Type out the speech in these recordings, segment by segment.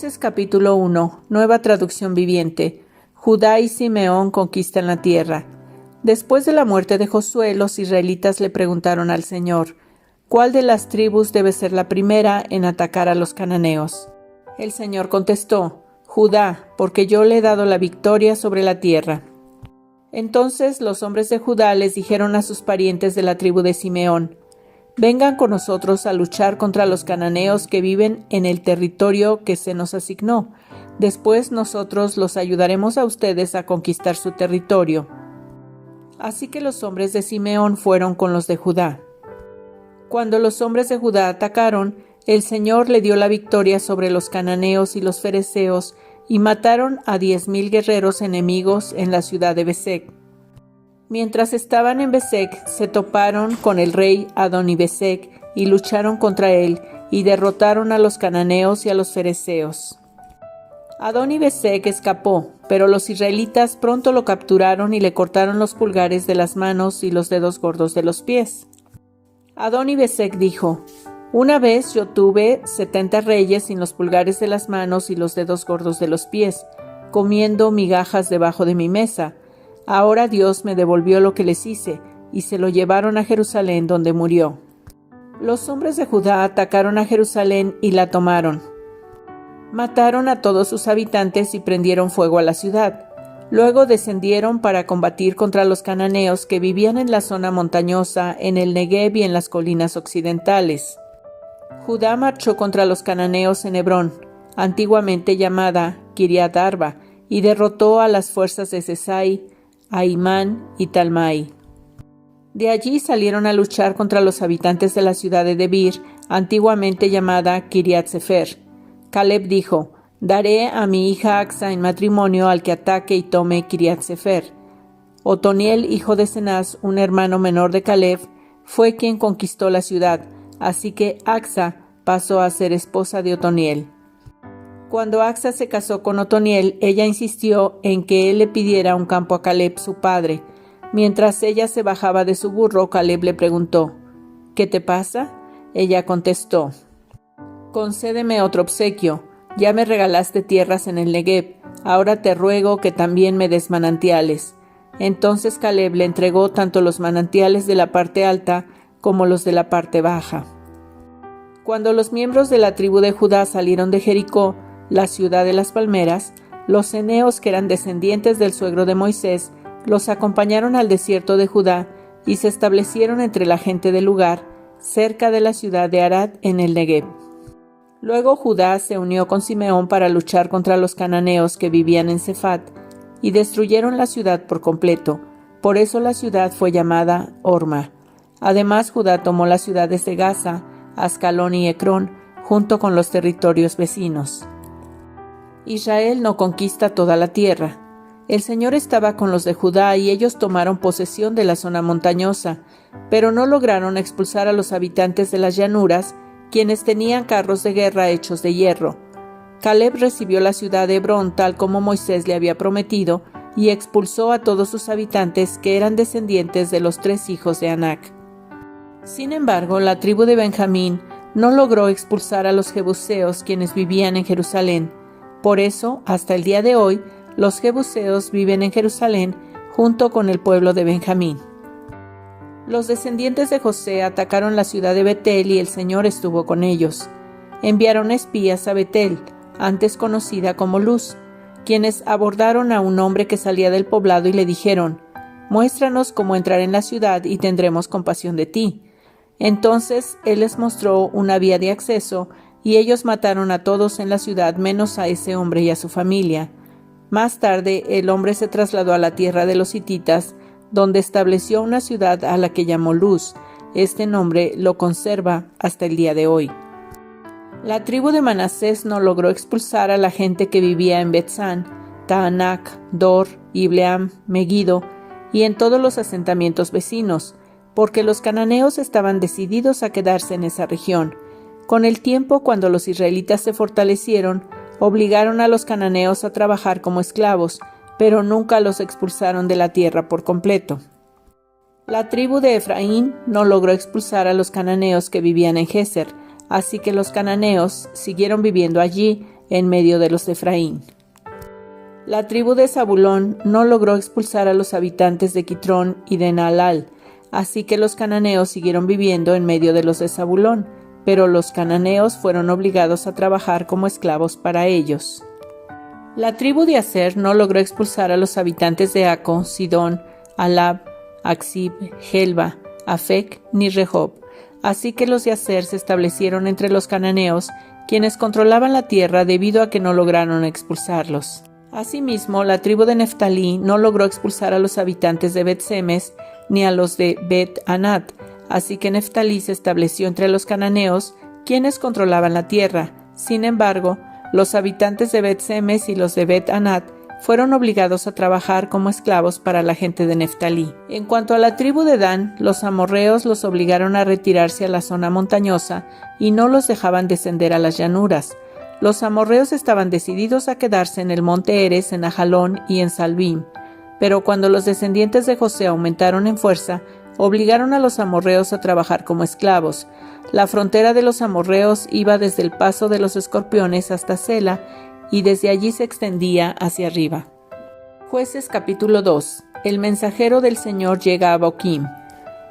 Jueces capítulo 1, nueva traducción viviente. Judá y Simeón conquistan la tierra. Después de la muerte de Josué, los israelitas le preguntaron al Señor, ¿cuál de las tribus debe ser la primera en atacar a los cananeos? El Señor contestó, Judá, porque yo le he dado la victoria sobre la tierra. Entonces los hombres de Judá les dijeron a sus parientes de la tribu de Simeón, vengan con nosotros a luchar contra los cananeos que viven en el territorio que se nos asignó. Después nosotros los ayudaremos a ustedes a conquistar su territorio. Así que los hombres de Simeón fueron con los de Judá. Cuando los hombres de Judá atacaron, el Señor le dio la victoria sobre los cananeos y los fereceos y mataron a 10,000 guerreros enemigos en la ciudad de Besec. Mientras estaban en Besec, se toparon con el rey Adoni-Besec y lucharon contra él y derrotaron a los cananeos y a los fereceos. Adoni-Besec escapó, pero los israelitas pronto lo capturaron y le cortaron los pulgares de las manos y los dedos gordos de los pies. Adoni-Besec dijo, una vez yo tuve 70 reyes sin los pulgares de las manos y los dedos gordos de los pies, comiendo migajas debajo de mi mesa. Ahora Dios me devolvió lo que les hice, y se lo llevaron a Jerusalén, donde murió. Los hombres de Judá atacaron a Jerusalén y la tomaron. Mataron a todos sus habitantes y prendieron fuego a la ciudad. Luego descendieron para combatir contra los cananeos que vivían en la zona montañosa, en el Negev y en las colinas occidentales. Judá marchó contra los cananeos en Hebrón, antiguamente llamada Kiriat Arba, y derrotó a las fuerzas de Sesai, Ahimán y Talmai. De allí salieron a luchar contra los habitantes de la ciudad de Debir, antiguamente llamada Kiriat Sefer. Caleb dijo, daré a mi hija Acsa en matrimonio al que ataque y tome Kiriat Sefer. Otoniel, hijo de Cenaz, un hermano menor de Caleb, fue quien conquistó la ciudad, así que Acsa pasó a ser esposa de Otoniel. Cuando Acsa se casó con Otoniel, ella insistió en que él le pidiera un campo a Caleb, su padre. Mientras ella se bajaba de su burro, Caleb le preguntó, ¿qué te pasa? Ella contestó, concédeme otro obsequio. Ya me regalaste tierras en el Negev, ahora te ruego que también me des manantiales. Entonces Caleb le entregó tanto los manantiales de la parte alta como los de la parte baja. Cuando los miembros de la tribu de Judá salieron de Jericó, la ciudad de las palmeras, los eneos que eran descendientes del suegro de Moisés, los acompañaron al desierto de Judá y se establecieron entre la gente del lugar, cerca de la ciudad de Arad en el Negev. Luego Judá se unió con Simeón para luchar contra los cananeos que vivían en Sefat y destruyeron la ciudad por completo. Por eso la ciudad fue llamada Horma. Además Judá tomó las ciudades de Gaza, Ascalón y Ecrón, junto con los territorios vecinos. Israel no conquista toda la tierra. El Señor estaba con los de Judá y ellos tomaron posesión de la zona montañosa, pero no lograron expulsar a los habitantes de las llanuras, quienes tenían carros de guerra hechos de hierro. Caleb recibió la ciudad de Hebrón tal como Moisés le había prometido y expulsó a todos sus habitantes que eran descendientes de los 3 hijos de Anac. Sin embargo, la tribu de Benjamín no logró expulsar a los jebuseos quienes vivían en Jerusalén. Por eso, hasta el día de hoy, los jebuseos viven en Jerusalén junto con el pueblo de Benjamín. Los descendientes de José atacaron la ciudad de Betel y el Señor estuvo con ellos. Enviaron espías a Betel, antes conocida como Luz, quienes abordaron a un hombre que salía del poblado y le dijeron, «Muéstranos cómo entrar en la ciudad y tendremos compasión de ti». Entonces él les mostró una vía de acceso y ellos mataron a todos en la ciudad menos a ese hombre y a su familia. Más tarde el hombre se trasladó a la tierra de los hititas, donde estableció una ciudad a la que llamó Luz. Este nombre lo conserva hasta el día de hoy. La tribu de Manasés no logró expulsar a la gente que vivía en Betzán, Taanac, Dor, Ibleam, Megido y en todos los asentamientos vecinos, porque los cananeos estaban decididos a quedarse en esa región. Con el tiempo, cuando los israelitas se fortalecieron, obligaron a los cananeos a trabajar como esclavos, pero nunca los expulsaron de la tierra por completo. La tribu de Efraín no logró expulsar a los cananeos que vivían en Geser, así que los cananeos siguieron viviendo allí en medio de los de Efraín. La tribu de Zabulón no logró expulsar a los habitantes de Quitrón y de Naalal, así que los cananeos siguieron viviendo en medio de los de Zabulón, pero los cananeos fueron obligados a trabajar como esclavos para ellos. La tribu de Aser no logró expulsar a los habitantes de Aco, Sidón, Alab, Aksib, Helba, Afec ni Rehob, así que los de Aser se establecieron entre los cananeos, quienes controlaban la tierra debido a que no lograron expulsarlos. Asimismo, la tribu de Neftalí no logró expulsar a los habitantes de Bet-Semes ni a los de Bet-Anat, así que Neftalí se estableció entre los cananeos, quienes controlaban la tierra. Sin embargo, los habitantes de Bet-Semes y los de Bet-Anat fueron obligados a trabajar como esclavos para la gente de Neftalí. En cuanto a la tribu de Dan, los amorreos los obligaron a retirarse a la zona montañosa y no los dejaban descender a las llanuras. Los amorreos estaban decididos a quedarse en el monte Eres, en Ajalón y en Salbim, pero cuando los descendientes de José aumentaron en fuerza, obligaron a los amorreos a trabajar como esclavos. La frontera de los amorreos iba desde el paso de los escorpiones hasta Sela, y desde allí se extendía hacia arriba. Jueces capítulo 2. El mensajero del Señor llega a Boquim.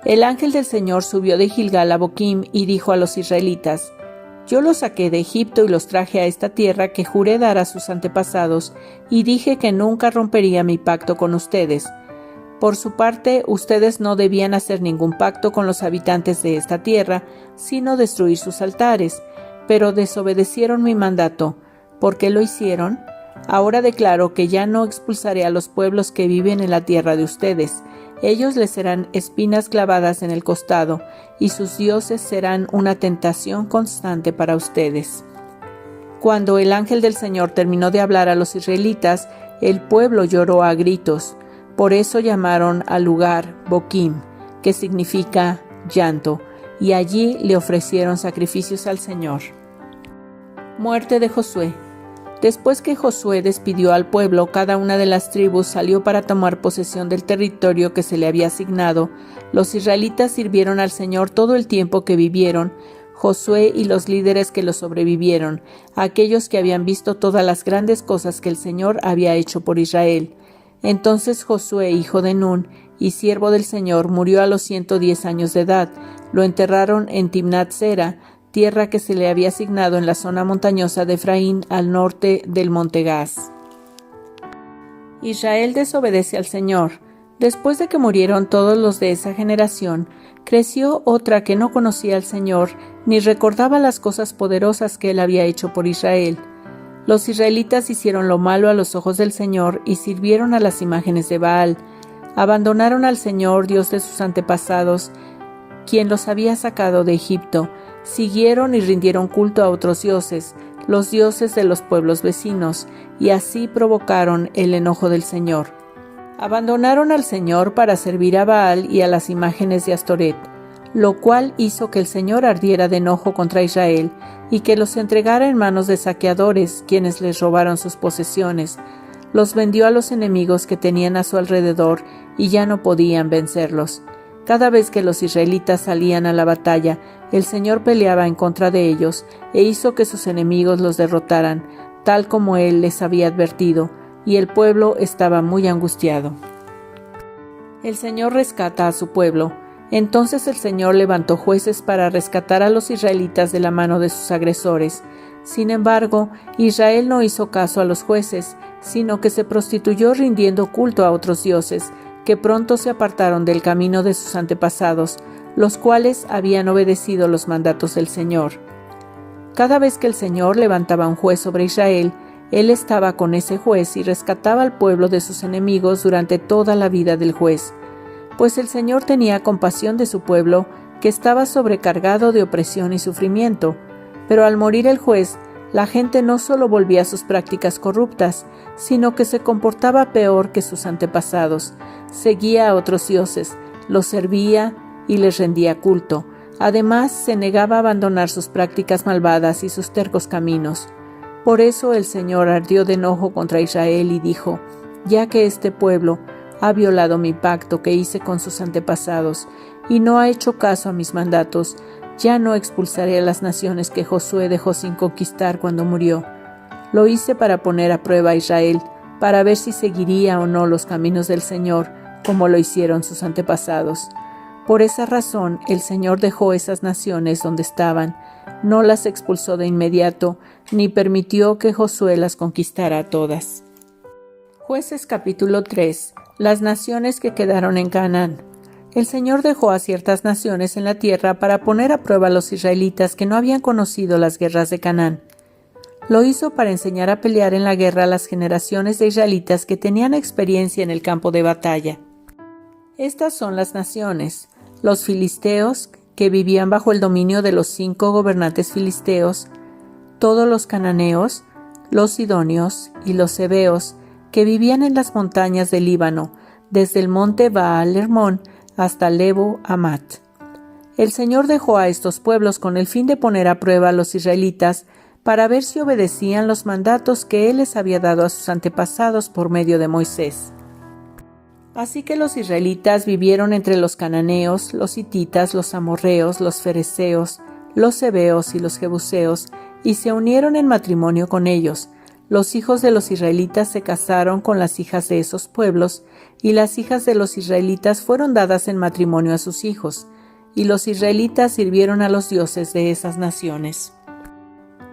El ángel del Señor subió de Gilgal a Boquim y dijo a los israelitas: Yo los saqué de Egipto y los traje a esta tierra que juré dar a sus antepasados, y dije que nunca rompería mi pacto con ustedes. Por su parte, ustedes no debían hacer ningún pacto con los habitantes de esta tierra, sino destruir sus altares, pero desobedecieron mi mandato. ¿Por qué lo hicieron? Ahora declaro que ya no expulsaré a los pueblos que viven en la tierra de ustedes. Ellos les serán espinas clavadas en el costado, y sus dioses serán una tentación constante para ustedes. Cuando el ángel del Señor terminó de hablar a los israelitas, el pueblo lloró a gritos. Por eso llamaron al lugar Boquim, que significa llanto, y allí le ofrecieron sacrificios al Señor. Muerte de Josué. Después que Josué despidió al pueblo, cada una de las tribus salió para tomar posesión del territorio que se le había asignado. Los israelitas sirvieron al Señor todo el tiempo que vivieron, Josué y los líderes que lo sobrevivieron, aquellos que habían visto todas las grandes cosas que el Señor había hecho por Israel. Entonces Josué, hijo de Nun y siervo del Señor, murió a los 110 años de edad. Lo enterraron en Timnat Sera, tierra que se le había asignado en la zona montañosa de Efraín al norte del monte Gaz. Israel desobedece al Señor. Después de que murieron todos los de esa generación, creció otra que no conocía al Señor ni recordaba las cosas poderosas que Él había hecho por Israel. Los israelitas hicieron lo malo a los ojos del Señor y sirvieron a las imágenes de Baal. Abandonaron al Señor, Dios de sus antepasados, quien los había sacado de Egipto. Siguieron y rindieron culto a otros dioses, los dioses de los pueblos vecinos, y así provocaron el enojo del Señor. Abandonaron al Señor para servir a Baal y a las imágenes de Astoret, lo cual hizo que el Señor ardiera de enojo contra Israel y que los entregara en manos de saqueadores, quienes les robaron sus posesiones. Los vendió a los enemigos que tenían a su alrededor y ya no podían vencerlos. Cada vez que los israelitas salían a la batalla, el Señor peleaba en contra de ellos e hizo que sus enemigos los derrotaran, tal como Él les había advertido, y el pueblo estaba muy angustiado. El Señor rescata a su pueblo. Entonces el Señor levantó jueces para rescatar a los israelitas de la mano de sus agresores. Sin embargo, Israel no hizo caso a los jueces, sino que se prostituyó rindiendo culto a otros dioses, que pronto se apartaron del camino de sus antepasados, los cuales habían obedecido los mandatos del Señor. Cada vez que el Señor levantaba un juez sobre Israel, Él estaba con ese juez y rescataba al pueblo de sus enemigos durante toda la vida del juez, pues el Señor tenía compasión de su pueblo, que estaba sobrecargado de opresión y sufrimiento. Pero al morir el juez, la gente no solo volvía a sus prácticas corruptas, sino que se comportaba peor que sus antepasados. Seguía a otros dioses, los servía y les rendía culto. Además, se negaba a abandonar sus prácticas malvadas y sus tercos caminos. Por eso el Señor ardió de enojo contra Israel y dijo: «Ya que este pueblo ha violado mi pacto que hice con sus antepasados y no ha hecho caso a mis mandatos, ya no expulsaré a las naciones que Josué dejó sin conquistar cuando murió. Lo hice para poner a prueba a Israel, para ver si seguiría o no los caminos del Señor, como lo hicieron sus antepasados. Por esa razón, el Señor dejó esas naciones donde estaban, no las expulsó de inmediato, ni permitió que Josué las conquistara a todas. Jueces capítulo 3. Las naciones que quedaron en Canaán. El Señor dejó a ciertas naciones en la tierra para poner a prueba a los israelitas que no habían conocido las guerras de Canaán. Lo hizo para enseñar a pelear en la guerra a las generaciones de israelitas que tenían experiencia en el campo de batalla. Estas son las naciones: los filisteos, que vivían bajo el dominio de los 5 gobernantes filisteos, todos los cananeos, los sidonios y los heveos, que vivían en las montañas del Líbano, desde el monte Baal-Hermón hasta Lebo Amat. El Señor dejó a estos pueblos con el fin de poner a prueba a los israelitas para ver si obedecían los mandatos que Él les había dado a sus antepasados por medio de Moisés. Así que los israelitas vivieron entre los cananeos, los hititas, los amorreos, los fereceos, los heveos y los jebuseos, y se unieron en matrimonio con ellos. Los hijos de los israelitas se casaron con las hijas de esos pueblos, y las hijas de los israelitas fueron dadas en matrimonio a sus hijos, y los israelitas sirvieron a los dioses de esas naciones.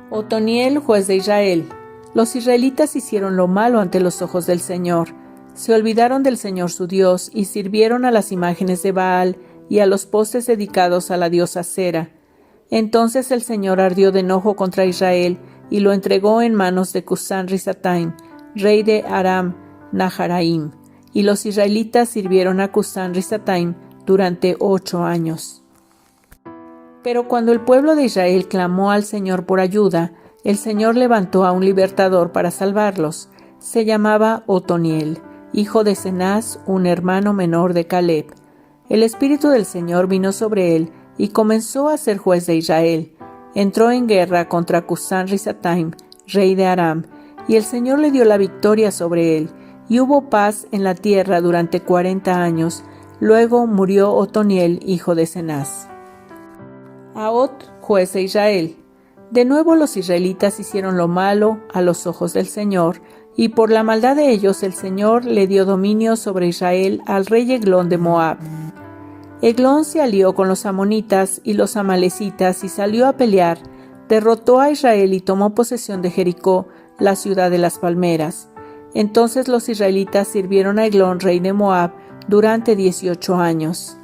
Otoniel, juez de Israel. Los israelitas hicieron lo malo ante los ojos del Señor. Se olvidaron del Señor su Dios y sirvieron a las imágenes de Baal y a los postes dedicados a la diosa Sera. Entonces el Señor ardió de enojo contra Israel y lo entregó en manos de Cusán-Risataim, rey de Aram Naharaim, y los israelitas sirvieron a Cusán-Risataim durante 8 años. Pero cuando el pueblo de Israel clamó al Señor por ayuda, el Señor levantó a un libertador para salvarlos. Se llamaba Otoniel, hijo de Cenaz, un hermano menor de Caleb. El Espíritu del Señor vino sobre él y comenzó a ser juez de Israel. Entró en guerra contra Cusán-Risataim, rey de Aram, y el Señor le dio la victoria sobre él, y hubo paz en la tierra durante 40 años. Luego murió Otoniel, hijo de Cenaz. Ahot, juez de Israel. De nuevo los israelitas hicieron lo malo a los ojos del Señor, y por la maldad de ellos el Señor le dio dominio sobre Israel al rey Eglón de Moab. Eglón se alió con los amonitas y los amalecitas y salió a pelear, derrotó a Israel y tomó posesión de Jericó, la ciudad de las palmeras. Entonces los israelitas sirvieron a Eglón, rey de Moab, durante 18 años.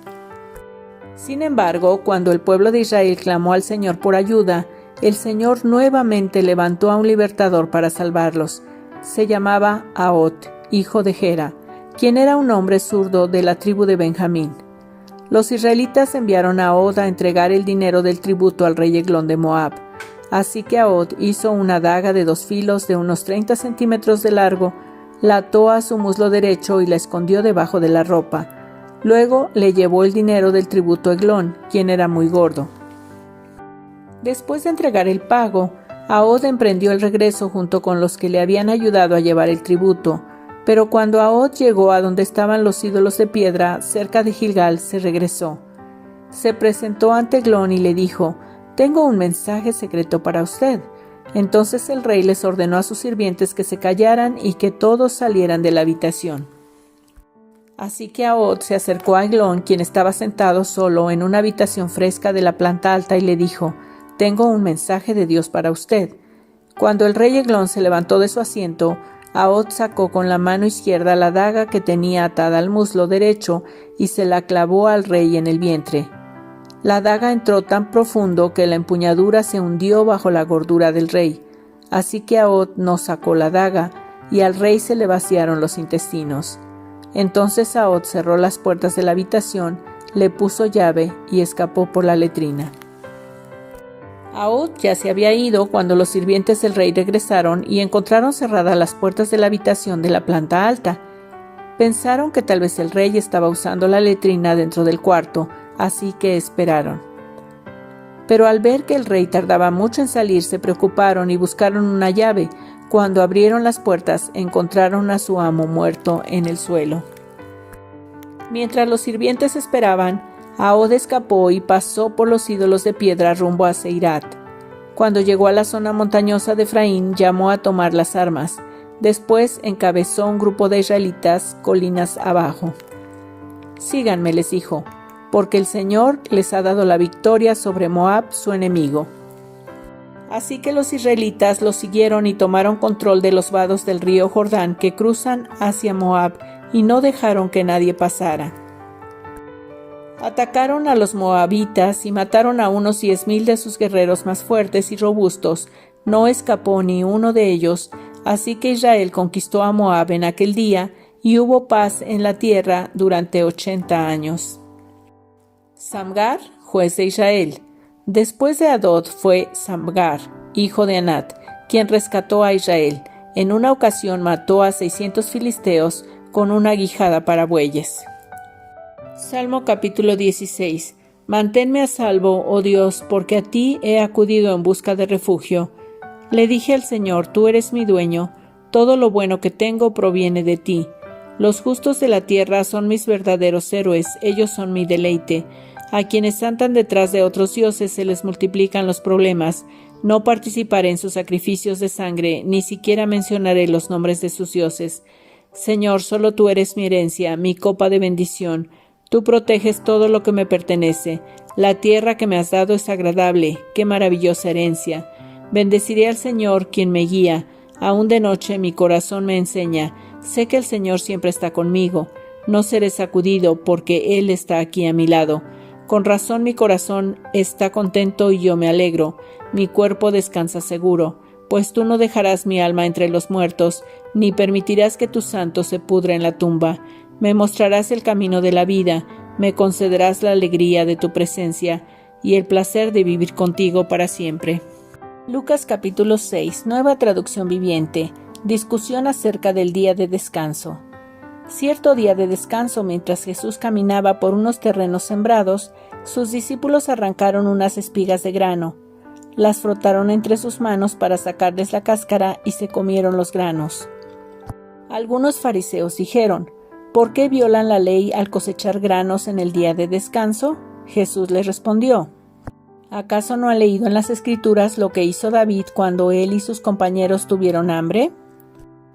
Sin embargo, cuando el pueblo de Israel clamó al Señor por ayuda, el Señor nuevamente levantó a un libertador para salvarlos. Se llamaba Ahot, hijo de Gera, quien era un hombre zurdo de la tribu de Benjamín. Los israelitas enviaron a Ahot a entregar el dinero del tributo al rey Eglón de Moab. Así que Ahot hizo una daga de 2 filos de unos 30 centímetros de largo, la ató a su muslo derecho y la escondió debajo de la ropa. Luego le llevó el dinero del tributo a Eglón, quien era muy gordo. Después de entregar el pago, Ahot emprendió el regreso junto con los que le habían ayudado a llevar el tributo, pero cuando Ahot llegó a donde estaban los ídolos de piedra, cerca de Gilgal, se regresó. Se presentó ante Eglón y le dijo: «Tengo un mensaje secreto para usted». Entonces el rey les ordenó a sus sirvientes que se callaran y que todos salieran de la habitación. Así que Ahot se acercó a Eglón, quien estaba sentado solo en una habitación fresca de la planta alta, y le dijo: «Tengo un mensaje de Dios para usted». Cuando el rey Eglón se levantó de su asiento, Ahot sacó con la mano izquierda la daga que tenía atada al muslo derecho y se la clavó al rey en el vientre. La daga entró tan profundo que la empuñadura se hundió bajo la gordura del rey. Así que Ahot no sacó la daga, y al rey se le vaciaron los intestinos. Entonces Ahot cerró las puertas de la habitación, le puso llave y escapó por la letrina. Ahot ya se había ido cuando los sirvientes del rey regresaron y encontraron cerradas las puertas de la habitación de la planta alta. Pensaron que tal vez el rey estaba usando la letrina dentro del cuarto, así que esperaron. Pero al ver que el rey tardaba mucho en salir, se preocuparon y buscaron una llave. Cuando abrieron las puertas, encontraron a su amo muerto en el suelo. Mientras los sirvientes esperaban, Ahot escapó y pasó por los ídolos de piedra rumbo a Seirat. Cuando llegó a la zona montañosa de Efraín, llamó a tomar las armas. Después encabezó un grupo de israelitas colinas abajo. «Síganme», les dijo, «porque el Señor les ha dado la victoria sobre Moab, su enemigo». Así que los israelitas los siguieron y tomaron control de los vados del río Jordán que cruzan hacia Moab y no dejaron que nadie pasara. Atacaron a los moabitas y mataron a unos 10,000 de sus guerreros más fuertes y robustos. No escapó ni uno de ellos, así que Israel conquistó a Moab en aquel día y hubo paz en la tierra durante 80 años. Samgar, juez de Israel. Después de Adod fue Samgar, hijo de Anat, quien rescató a Israel. En una ocasión mató a 600 filisteos con una aguijada para bueyes. Salmo capítulo 16. Manténme a salvo, oh Dios, porque a ti he acudido en busca de refugio. Le dije al Señor, tú eres mi dueño, todo lo bueno que tengo proviene de ti. Los justos de la tierra son mis verdaderos héroes, ellos son mi deleite. A quienes andan detrás de otros dioses se les multiplican los problemas. No participaré en sus sacrificios de sangre, ni siquiera mencionaré los nombres de sus dioses. Señor, solo tú eres mi herencia, mi copa de bendición. Tú proteges todo lo que me pertenece. La tierra que me has dado es agradable. ¡Qué maravillosa herencia! Bendeciré al Señor, quien me guía. Aún de noche mi corazón me enseña. Sé que el Señor siempre está conmigo. No seré sacudido, porque Él está aquí a mi lado. Con razón mi corazón está contento y yo me alegro. Mi cuerpo descansa seguro, pues tú no dejarás mi alma entre los muertos, ni permitirás que tu santo se pudra en la tumba. Me mostrarás el camino de la vida, me concederás la alegría de tu presencia y el placer de vivir contigo para siempre. Lucas capítulo 6, nueva traducción viviente. Discusión acerca del día de descanso. Cierto día de descanso, mientras Jesús caminaba por unos terrenos sembrados, sus discípulos arrancaron unas espigas de grano. Las frotaron entre sus manos para sacarles la cáscara y se comieron los granos. Algunos fariseos dijeron, ¿por qué violan la ley al cosechar granos en el día de descanso? Jesús les respondió, ¿acaso no han leído en las Escrituras lo que hizo David cuando él y sus compañeros tuvieron hambre?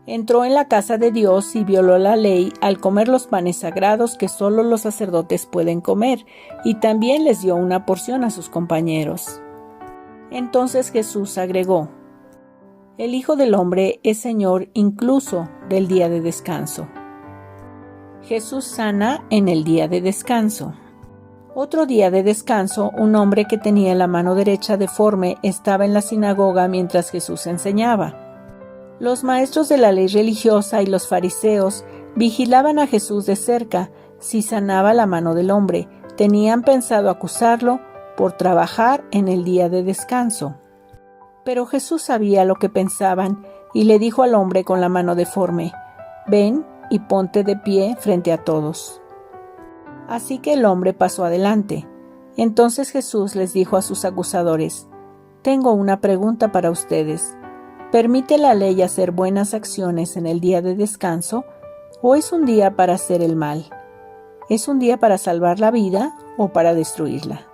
Entró en la casa de Dios y violó la ley al comer los panes sagrados que solo los sacerdotes pueden comer, y también les dio una porción a sus compañeros. Entonces Jesús agregó, el Hijo del Hombre es Señor incluso del día de descanso. Jesús sana en el día de descanso. Otro día de descanso, un hombre que tenía la mano derecha deforme estaba en la sinagoga mientras Jesús enseñaba. Los maestros de la ley religiosa y los fariseos vigilaban a Jesús de cerca si sanaba la mano del hombre. Tenían pensado acusarlo por trabajar en el día de descanso. Pero Jesús sabía lo que pensaban y le dijo al hombre con la mano deforme, «Ven y ponte de pie frente a todos». Así que el hombre pasó adelante. Entonces Jesús les dijo a sus acusadores, «Tengo una pregunta para ustedes. ¿Permite la ley hacer buenas acciones en el día de descanso o es un día para hacer el mal? ¿Es un día para salvar la vida o para destruirla?»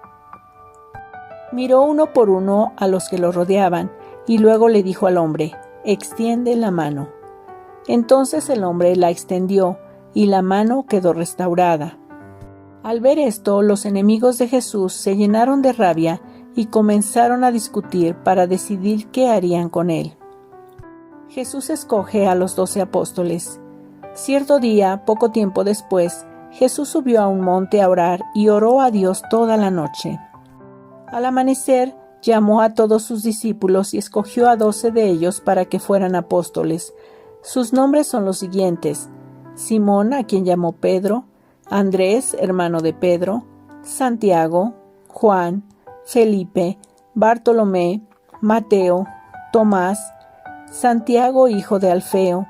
Miró uno por uno a los que lo rodeaban y luego le dijo al hombre, «Extiende la mano». Entonces el hombre la extendió y la mano quedó restaurada. Al ver esto, los enemigos de Jesús se llenaron de rabia y comenzaron a discutir para decidir qué harían con él. Jesús escoge a los 12 apóstoles. Cierto día, poco tiempo después, Jesús subió a un monte a orar y oró a Dios toda la noche. Al amanecer, llamó a todos sus discípulos y escogió a 12 de ellos para que fueran apóstoles. Sus nombres son los siguientes: Simón, a quien llamó Pedro, Andrés, hermano de Pedro, Santiago, Juan, Felipe, Bartolomé, Mateo, Tomás, Santiago, hijo de Alfeo,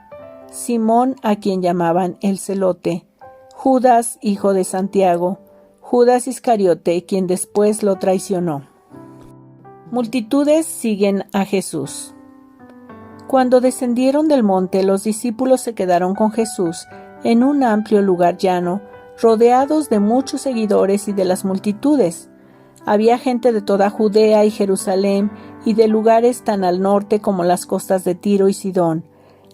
Simón, a quien llamaban el Celote, Judas, hijo de Santiago, Judas Iscariote, quien después lo traicionó. Multitudes siguen a Jesús. Cuando descendieron del monte, los discípulos se quedaron con Jesús en un amplio lugar llano, rodeados de muchos seguidores y de las multitudes. Había gente de toda Judea y Jerusalén y de lugares tan al norte como las costas de Tiro y Sidón.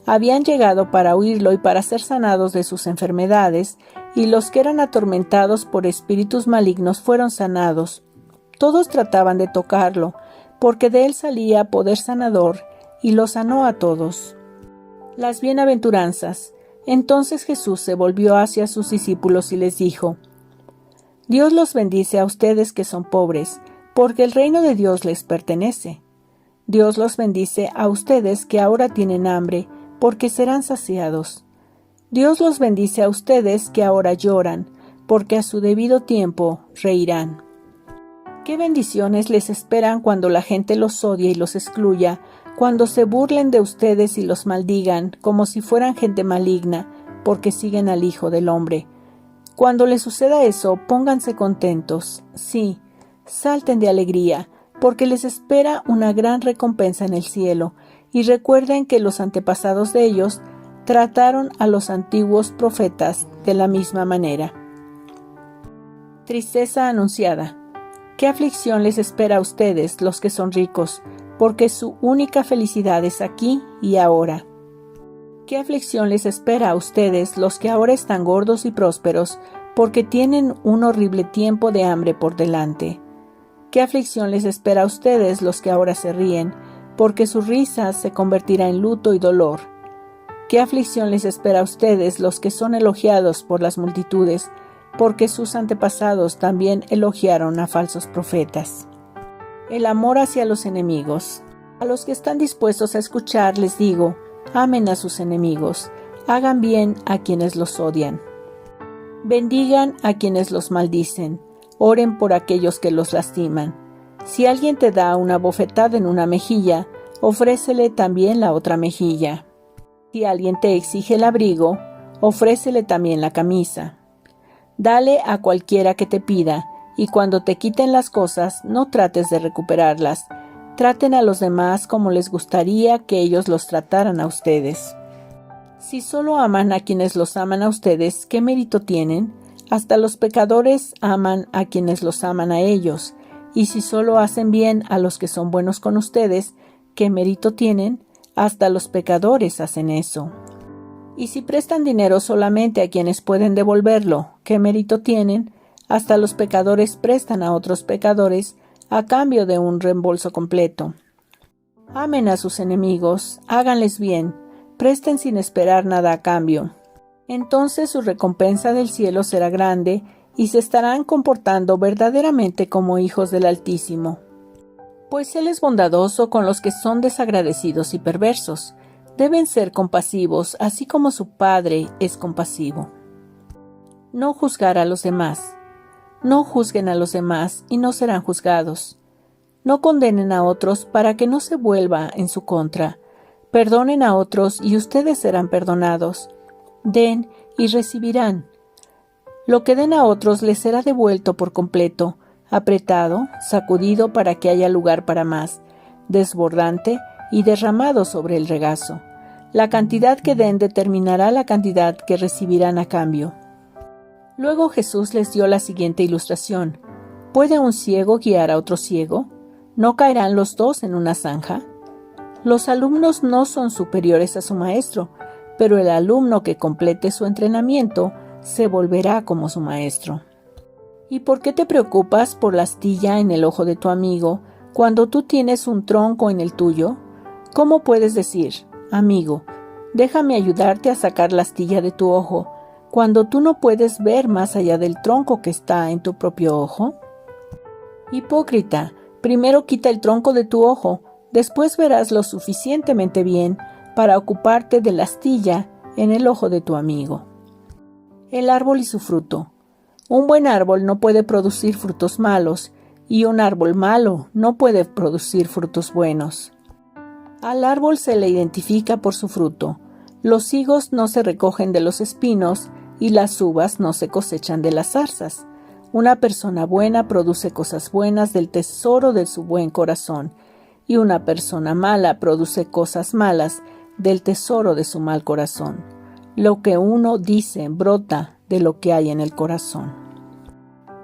Habían llegado para oírlo y para ser sanados de sus enfermedades, y los que eran atormentados por espíritus malignos fueron sanados. Todos trataban de tocarlo, porque de él salía poder sanador, y lo sanó a todos. Las bienaventuranzas. Entonces Jesús se volvió hacia sus discípulos y les dijo: Dios los bendice a ustedes que son pobres, porque el reino de Dios les pertenece. Dios los bendice a ustedes que ahora tienen hambre, porque serán saciados. Dios los bendice a ustedes que ahora lloran, porque a su debido tiempo reirán. ¿Qué bendiciones les esperan cuando la gente los odie y los excluya, cuando se burlen de ustedes y los maldigan, como si fueran gente maligna, porque siguen al Hijo del Hombre? Cuando les suceda eso, pónganse contentos, sí, salten de alegría, porque les espera una gran recompensa en el cielo, y recuerden que los antepasados de ellos trataron a los antiguos profetas de la misma manera. Tristeza anunciada. ¿Qué aflicción les espera a ustedes, los que son ricos, porque su única felicidad es aquí y ahora? ¿Qué aflicción les espera a ustedes, los que ahora están gordos y prósperos, porque tienen un horrible tiempo de hambre por delante? ¿Qué aflicción les espera a ustedes, los que ahora se ríen, porque su risa se convertirá en luto y dolor? ¿Qué aflicción les espera a ustedes, los que son elogiados por las multitudes, porque sus antepasados también elogiaron a falsos profetas? El amor hacia los enemigos. A los que están dispuestos a escuchar les digo: amen a sus enemigos, hagan bien a quienes los odian. Bendigan a quienes los maldicen, oren por aquellos que los lastiman. Si alguien te da una bofetada en una mejilla, ofrécele también la otra mejilla. Si alguien te exige el abrigo, ofrécele también la camisa. Dale a cualquiera que te pida, y cuando te quiten las cosas, no trates de recuperarlas. Traten a los demás como les gustaría que ellos los trataran a ustedes. Si solo aman a quienes los aman a ustedes, ¿qué mérito tienen? Hasta los pecadores aman a quienes los aman a ellos. Y si solo hacen bien a los que son buenos con ustedes, ¿qué mérito tienen? Hasta los pecadores hacen eso. Y si prestan dinero solamente a quienes pueden devolverlo, ¿qué mérito tienen? Hasta los pecadores prestan a otros pecadores a cambio de un reembolso completo. Amen a sus enemigos, háganles bien, presten sin esperar nada a cambio. Entonces su recompensa del cielo será grande y se estarán comportando verdaderamente como hijos del Altísimo. Pues Él es bondadoso con los que son desagradecidos y perversos. Deben ser compasivos, así como su Padre es compasivo. No juzgar a los demás. No juzguen a los demás y no serán juzgados. No condenen a otros para que no se vuelva en su contra. Perdonen a otros y ustedes serán perdonados. Den y recibirán. Lo que den a otros les será devuelto por completo, apretado, sacudido para que haya lugar para más, desbordante y derramado sobre el regazo. La cantidad que den determinará la cantidad que recibirán a cambio. Luego Jesús les dio la siguiente ilustración. ¿Puede un ciego guiar a otro ciego? ¿No caerán los dos en una zanja? Los alumnos no son superiores a su maestro, pero el alumno que complete su entrenamiento se volverá como su maestro. ¿Y por qué te preocupas por la astilla en el ojo de tu amigo cuando tú tienes un tronco en el tuyo? ¿Cómo puedes decir, amigo, déjame ayudarte a sacar la astilla de tu ojo, cuando tú no puedes ver más allá del tronco que está en tu propio ojo? Hipócrita, primero quita el tronco de tu ojo, después verás lo suficientemente bien para ocuparte de la astilla en el ojo de tu amigo. El árbol y su fruto. Un buen árbol no puede producir frutos malos, y un árbol malo no puede producir frutos buenos. Al árbol se le identifica por su fruto. Los higos no se recogen de los espinos, y las uvas no se cosechan de las zarzas. Una persona buena produce cosas buenas del tesoro de su buen corazón, y una persona mala produce cosas malas del tesoro de su mal corazón. Lo que uno dice brota de lo que hay en el corazón.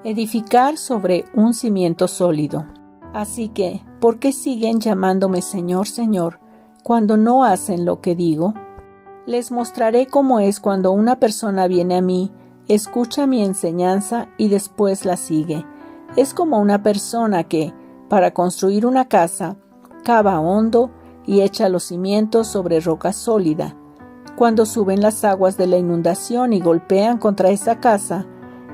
edificar sobre un cimiento sólido. Así que, ¿por qué siguen llamándome Señor, Señor, cuando no hacen lo que digo? Les mostraré cómo es cuando una persona viene a mí, escucha mi enseñanza y después la sigue. Es como una persona que, para construir una casa, cava hondo y echa los cimientos sobre roca sólida. Cuando suben las aguas de la inundación y golpean contra esa casa,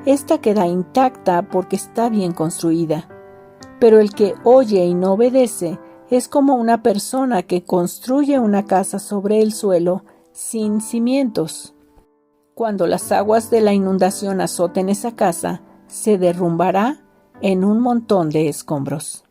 esta queda intacta porque está bien construida. Pero el que oye y no obedece es como una persona que construye una casa sobre el suelo sin cimientos. Cuando las aguas de la inundación azoten esa casa, se derrumbará en un montón de escombros.